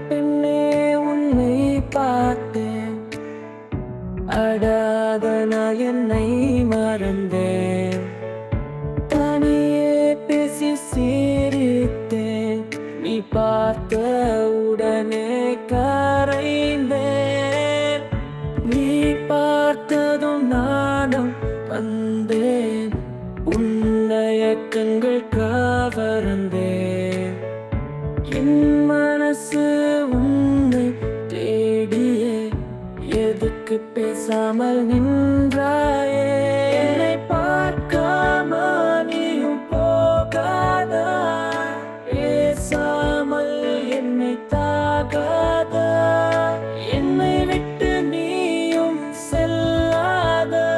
பெண்ணே உன்னை பார்த்தேன், அடாத நான் என்னை மறந்தேன். தனியே பேசி சிரித்தேன், நீ பார்த்த உடனே கரைந்தேன். நீ பார்த்ததும் நானும் வந்தேன், உன்னைய கண்கள் கவர்ந்தேன். என் மனசு உன்னை தேடியே, எதுக்கு பேசாமல் நின்றாயே? என்னை பார்க்காம நீயும் போகாதா, பேசாமல் என்னை தாகாதா, என்னை விட்டு நீயும் செல்லாதா,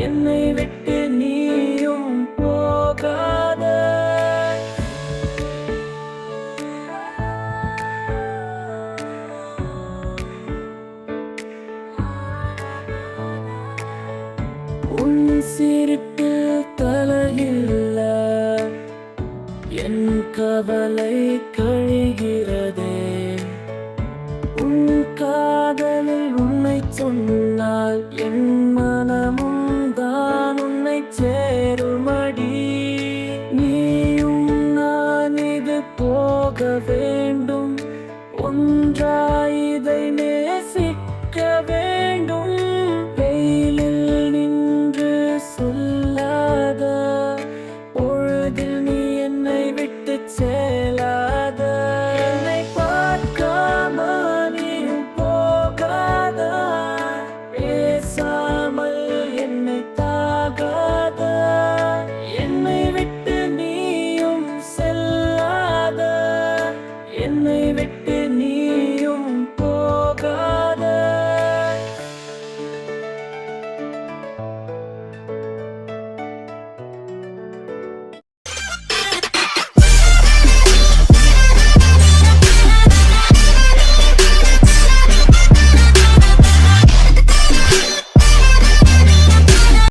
என்னை விட்டு நீயும் போகாதா. உன் சிரிப்பில் தலையில்ல, என் கவலை கழிகிறதே. உன் காதலில் உன்னை சொன்னால்